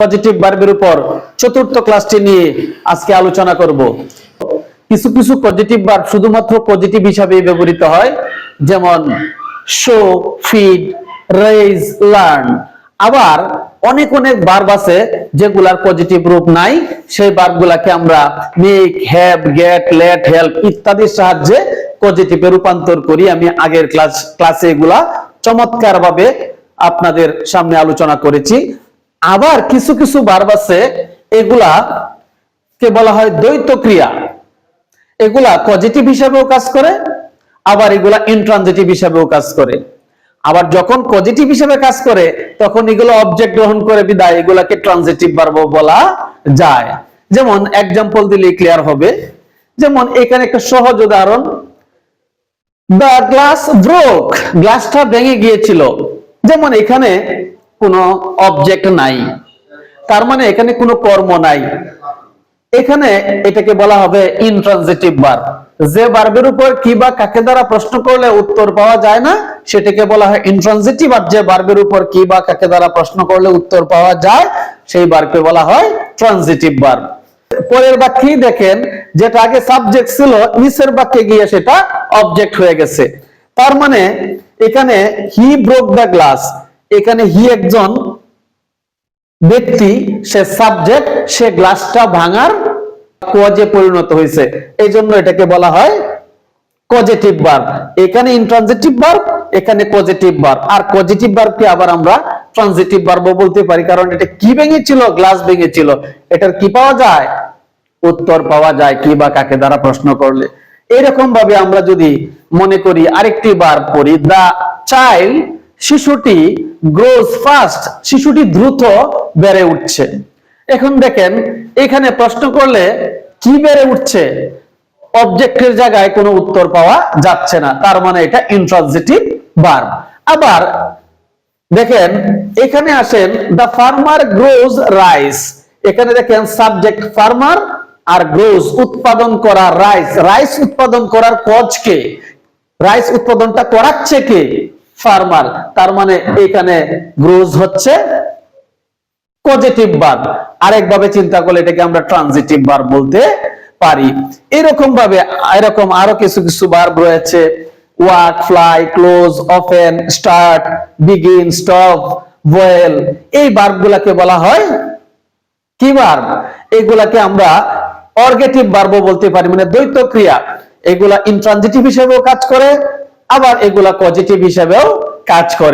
Positive ভার্বের উপর চতুর্থ ক্লাসটি নিয়ে আজকে আলোচনা করব। কিছু কিছু পজিটিভ ভার্ব শুধুমাত্র পজিটিভ হিসাবে ব্যবহৃত হয়, যেমন শো, ফিড, রেইজ, লার্ন। আবার অনেক অনেক ভার্ব আছে যেগুলার পজিটিভ রূপ নাই, সেই ভার্বগুলোকে আমরা make, have, get, let, help ইত্যাদির সাহায্যে পজিটিভে রূপান্তর করি। আমি আগের ক্লাসে এগুলা চমৎকারভাবে আপনাদের সামনে আলোচনা করেছি। আবার কিছু কিছু ভার্ব আছে এগুলা কে বলা হয় দ্বৈত ক্রিয়া। এগুলা পজিটিভ হিসাবেও কাজ করে, আবার এগুলা ইনট্রানজিটিভ হিসাবেও কাজ করে। আবার যখন পজিটিভ হিসেবে কাজ করে তখন এগুলো অবজেক্ট গ্রহণ করে বিদায় এগুলাকে ট্রানজিটিভ ভার্ব বলা যায়। যেমন এক্সাম্পল দিলে ক্লিয়ার হবে। যেমন এখানে একটা সহজ উদাহরণ, দ্য গ্লাস ব্রোক, গ্লাসটা ভেঙে গিয়েছিল। যেমন এখানে কোনো অবজেক্ট নাই, তার মানে এখানে কোনো কর্ম নাই, এখানে এটাকে বলা হবে ইনট্রানজিটিভ ভার্ব। যে ভার্বের উপর কি বা কাকে দ্বারা প্রশ্ন করলে উত্তর পাওয়া যায় না সেটাকে বলা হয় ইনট্রানজিটিভ, আর যে ভার্বের উপর কি বা কাকে দ্বারা প্রশ্ন করলে উত্তর পাওয়া যায় সেই ভার্বকে বলা হয় ট্রানজিটিভ ভার্ব। পরের বাক্যেই দেখেন, যেটা আগে সাবজেক্ট ছিল নিচের বাক্যে গিয়ে সেটা অবজেক্ট হয়ে গেছে। তার মানে এখানে হি ব্রোক দ্য গ্লাস, এখানে হি একজন ব্যক্তি, সে সাবজেক্ট, সে গ্লাসটা ভাঙার কজে পরিণত হয়েছে, এই জন্য এটাকে বলা হয় কজেটিভ ভার্ব। এখানে ইনট্রানজিটিভ ভার্ব, এখানে পজিটিভ ভার্ব। আর পজিটিভ ভার্বকে আবার আমরা ট্রানজিটিভ ভার্ব বলতে পারি, কারণ এটা কি ভেঙেছিল? গ্লাস ভেঙেছিল। এটার কি পাওয়া যায়? উত্তর পাওয়া যায় কি বা কাকে দ্বারা প্রশ্ন করলে। এরকম ভাবে আমরা যদি মনে করি আরেকটি ভার্ব পড়ি, দা চাইল্ড, শিশুটি গ্রোজ ফাস্ট, শিশুটি দ্রুত বেড়ে উঠছে। এখন দেখেন এখানে প্রশ্ন করলে কি বেড়ে উঠছে, অবজেক্টের জায়গায় কোনো উত্তর পাওয়া যাচ্ছে না, তার মানে এটা ইনট্রানজিটিভ ভার্ব। আবার দেখেন এখানে আসেন, দা ফার্মার গ্রোজ রাইস, এখানে দেখেন সাবজেক্ট ফার্মার আর গ্রোজ উৎপাদন করা রাইস, রাইস উৎপাদন করার কজ কে? রাইস উৎপাদনটা করাচ্ছে কে? ফার্মার। তার মানে এখানে গ্রোজ হচ্ছে পজিটিভ ভার্ব। আরেকভাবে চিন্তা করলে এটাকে আমরা ট্রানজিটিভ ভার্ব বলতে পারি। এরকম ভাবে এরকম আরো কিছু কিছু ভার্ব রয়েছে, walk, fly, close, open, start, begin, stop, boil. এই ভার্বগুলোকে বলা হয় কি ভার্ব? এগুলাকে আমরা অর্গেটিভ ভার্ব বলতে পারি, মানে দ্বৈত ক্রিয়া। এগুলা ইনট্রানজিটিভ হিসেবেও কাজ করে, আবার এগুলা পজিটিভ হিসেবেও কাজ করে।